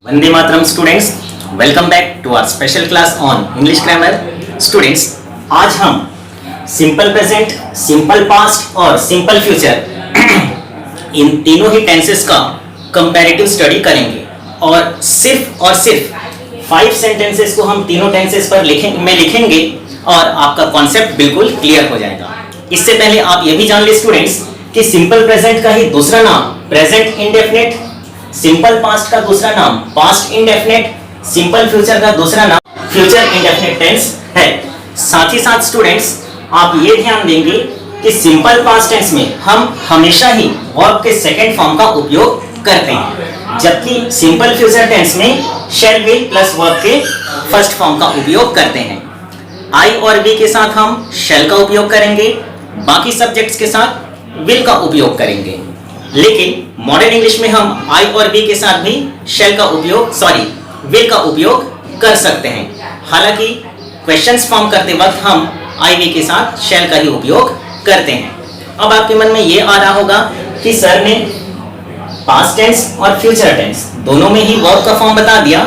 Vande Mataram students, welcome back to our special class on English grammar. Students, आज हम simple present, simple past और simple future in तीनों ही tenses का comparative study करेंगे और सिर्फ 5 सेंटेंसेस को हम तीनों टेंसेस पर लिखेंगे और आपका कॉन्सेप्ट बिल्कुल क्लियर हो जाएगा। इससे पहले आप ये भी जान ले स्टूडेंट्स कि सिंपल प्रेजेंट का ही दूसरा नाम प्रेजेंट इंडेफिनिट, सिंपल पास्ट का दूसरा नाम पास्ट इंडेफिनिट, सिंपल फ्यूचर का दूसरा नाम फ्यूचर इंडेफिनिट टेंस है। साथ ही साथ स्टूडेंट्स आप ये ध्यान देंगे कि सिंपल पास्ट टेंस में हम हमेशा ही वर्ब के सेकंड फॉर्म का उपयोग करते हैं, जबकि सिंपल फ्यूचर टेंस में शैल विल प्लस वर्ब के फर्स्ट फॉर्म का उपयोग करते हैं। आई और बी के साथ हम शैल का उपयोग करेंगे, बाकी सब्जेक्ट्स के साथ विल का उपयोग करेंगे। लेकिन मॉडर्न इंग्लिश में हम आई और बी के साथ भी शैल का उपयोग विल का उपयोग कर सकते हैं। हालांकि क्वेश्चंस फॉर्म करते वक्त हम आई बी के साथ शैल का ही उपयोग करते हैं। अब आपके मन में ये आ रहा होगा कि सर ने पास्ट टेंस और फ्यूचर टेंस दोनों में ही वर्ब का फॉर्म बता दिया,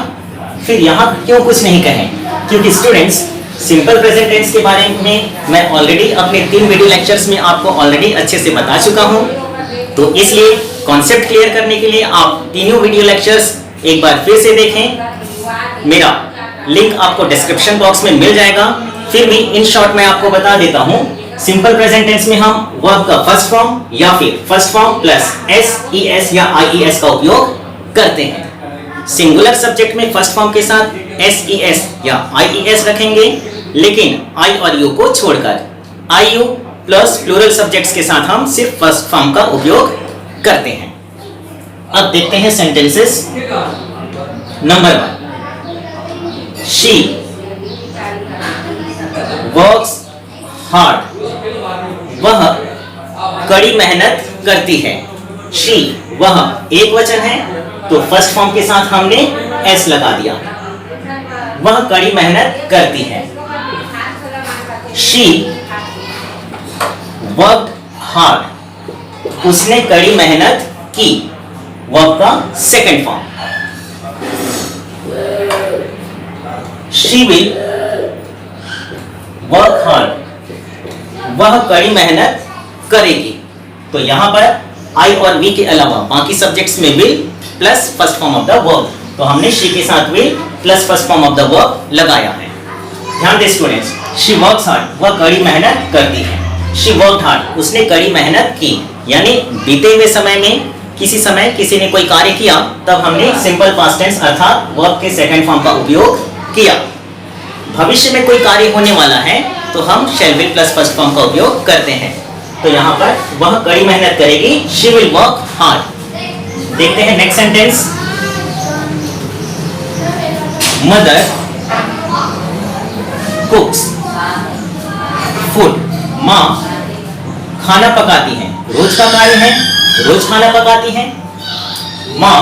फिर यहाँ क्यों कुछ नहीं कहें? क्योंकि स्टूडेंट्स सिंपल प्रेजेंट टेंस के बारे में मैं ऑलरेडी अपने 3 वीडियो लेक्चर्स में आपको ऑलरेडी अच्छे से बता चुका हूँ, तो इसलिए कॉन्सेप्ट क्लियर करने के लिए आप तीनों वीडियो लेक्चर्स एक बार फिर से देखें। मेरा लिंक आपको डिस्क्रिप्शन बॉक्स में मिल जाएगा। फिर भी इन शॉर्ट में आपको बता देता हूं, सिंपल प्रेजेंट टेंस में हम वर्ब का फर्स्ट फॉर्म या फिर फर्स्ट फॉर्म प्लस एस या आईईएस का उपयोग करते हैं। सिंगुलर सब्जेक्ट में फर्स्ट फॉर्म के साथ एस या आईईएस रखेंगे, लेकिन आई और यू को छोड़कर आई यू प्लस प्लूरल सब्जेक्ट्स के साथ हम सिर्फ फर्स्ट फॉर्म का उपयोग करते हैं। अब देखते हैं sentences. Number 1, she works hard, वह कड़ी मेहनत करती है। शी वह एक वचन है, तो फर्स्ट फॉर्म के साथ हमने एस लगा दिया। वह कड़ी मेहनत करती है। शी वर्कड हार्ड, उसने कड़ी मेहनत की। वर्ब का second form. She will work hard, वह कड़ी मेहनत करेगी। तो यहां पर आई और वी के अलावा बाकी सब्जेक्ट्स में will plus first form of the verb, तो हमने शी के साथ will plus first form of the verb लगाया है। ध्यान दे स्टूडेंट्स, शी वर्क्स हार्ड, वह कड़ी मेहनत करती है। शी वर्कड हार्ड, उसने कड़ी मेहनत की, यानी बीते हुए समय में किसी ने कोई कार्य किया, तब हमने सिंपल पास्ट टेंस अर्थात वर्ब के सेकंड फॉर्म का उपयोग किया। भविष्य में कोई कार्य होने वाला है तो हम शैल विल प्लस फर्स्ट फॉर्म का उपयोग करते हैं। तो यहाँ पर वह कड़ी मेहनत करेगी, शी विल वर्क हार्ड। देखते हैं नेक्स्ट सेंटेंस। मदर कुक्स फूड, माँ खाना पकाती है। रोज का कार्य है, रोज खाना पकाती है। माँ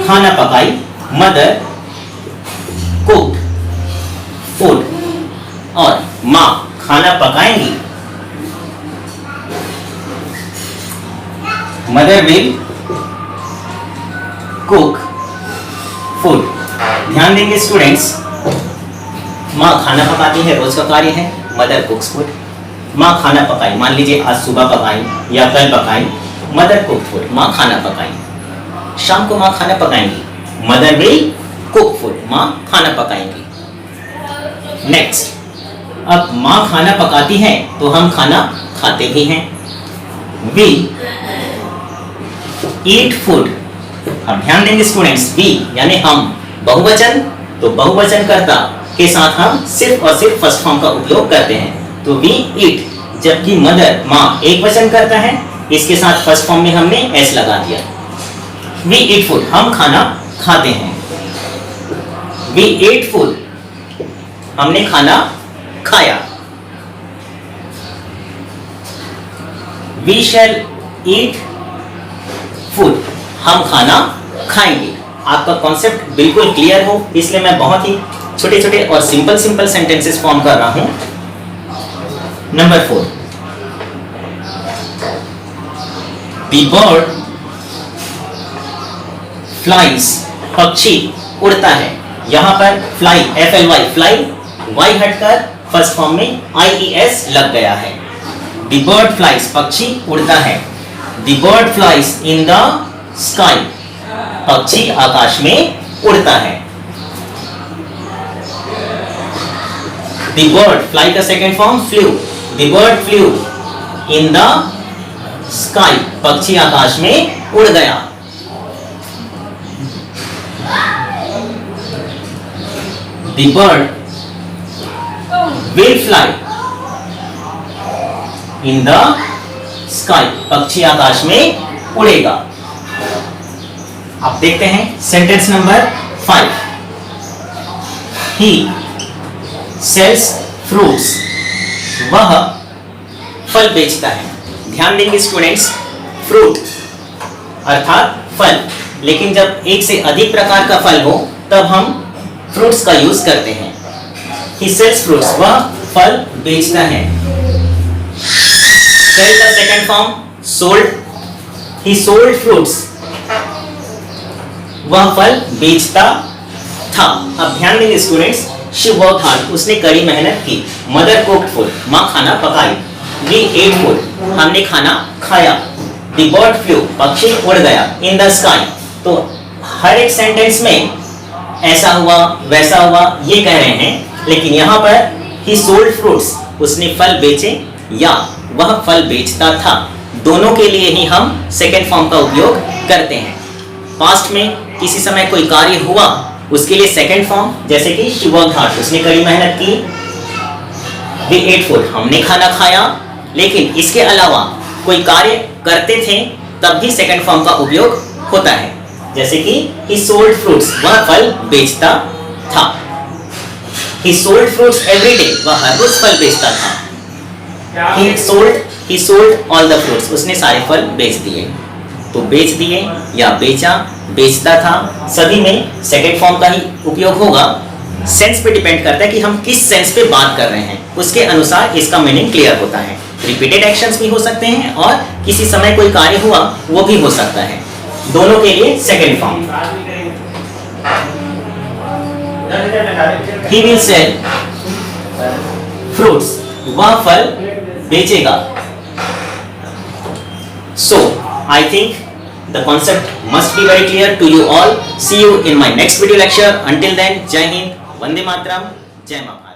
खाना पकाई, मदर कुक फूड, और माँ खाना पकाएंगी। Mother will cook food. ध्यान देंगे स्टूडेंट्स, माँ खाना पकाती है, रोज का कार्य है, मदर कुक्स फूड। माँ खाना पकाई, मान लीजिए आज सुबह पकाई या कल पकाई, मदर कुक फूड, माँ खाना पकाई। शाम को माँ खाना पकाएंगी, मदर विल कुक फूड, माँ खाना पकाएंगी। नेक्स्ट, अब माँ खाना पकाती है तो हम खाना खाते भी हैं। We eat food. अब ध्यान देंगे स्टूडेंट्स, वी यानी हम बहुवचन, तो बहुवचन कर्ता के साथ हम सिर्फ और सिर्फ फर्स्ट फॉर्म का उपयोग करते हैं, तो वी ईट। जबकि मदर माँ एक वचन करता है, इसके साथ फर्स्ट फॉर्म में हमने एस लगा दिया। वी ईट फूड, हम खाना खाते हैं। वी ईट फूड, हमने खाना खाया। वी शैल ईट फूड, हम खाना खाएंगे। आपका कॉन्सेप्ट बिल्कुल क्लियर हो, इसलिए मैं बहुत ही छोटे छोटे और सिंपल सेंटेंसेस फॉर्म कर रहा हूं। नंबर 4, The bird फ्लाइज पक्षी उड़ता है। यहाँ पर फ्लाई FLY फ्लाई y हटकर फर्स्ट फॉर्म में IES लग गया है। द बर्ड फ्लाइज पक्षी उड़ता है। The bird flies in the sky पक्षी आकाश में उड़ता है। द बर्ड फ्लाई का second form flu. The bird flu in the sky पक्षी आकाश में उड़ गया। The bird will fly in the sky पक्षी आकाश में उड़ेगा। अब देखते हैं सेंटेंस नंबर 5। ही सेल्स फ्रूट्स वह फल बेचता है। ध्यान देंगे स्टूडेंट्स, फ्रूट अर्थात फल, लेकिन जब एक से अधिक प्रकार का फल हो तब हम फ्रूट्स का यूज करते हैं। ही सेल्स फ्रूट्स वह फल बेचता है। सेल का सेकंड फॉर्म सोल्ड। ही सोल्ड फ्रूट्स वह फल बेचता था। अब ध्यान देंगे स्टूडेंट्स, शी वर्कड हार्ड उसने कड़ी मेहनत की। मदर कुक्ड फूड माँ खाना पकाई। वी एट फूड हमने खाना खाया। द बर्ड फ्लू पक्षी उड़ गया। इन द स्काई, तो हर एक सेंटेंस में ऐसा हुआ वैसा हुआ ये कह रहे हैं, लेकिन यहाँ पर ही सोल्ड फ्रूट्स उसने फल बेचे या वह फल बेचता था, दोनों के लिए ही हम सेकेंड फॉर्म का उपयोग करते हैं। पास्ट में किसी समय कोई कार्य हुआ उसके लिए सेकेंड फॉर्म, जैसे कि शी वर्कड हार्ड उसने कड़ी मेहनत की। वी एट फूड हमने खाना खाया। लेकिन इसके अलावा कोई कार्य करते थे तब भी सेकेंड फॉर्म का उपयोग होता है, जैसे कि he sold fruits वह फल बेचता था। he sold fruits every day वह हर रोज फल बेचता था। he sold all the fruits उसने सारे फल बेच दिए। तो बेच दिए या बेचा, बेचता था, सभी में सेकेंड फॉर्म का ही उपयोग होगा। सेंस पे डिपेंड करता है कि हम किस सेंस पे बात कर रहे हैं, उसके अनुसार इसका मीनिंग क्लियर होता है। रिपीटेड एक्शंस भी हो सकते हैं और किसी समय कोई कार्य हुआ वो भी हो सकता है, दोनों के लिए second form. He will sell fruits वह फल बेचेगा। So I think the concept must be very clear to you all. See you in my next video lecture. Until then, Jai Hind, Vande Mataram, Jai Mata।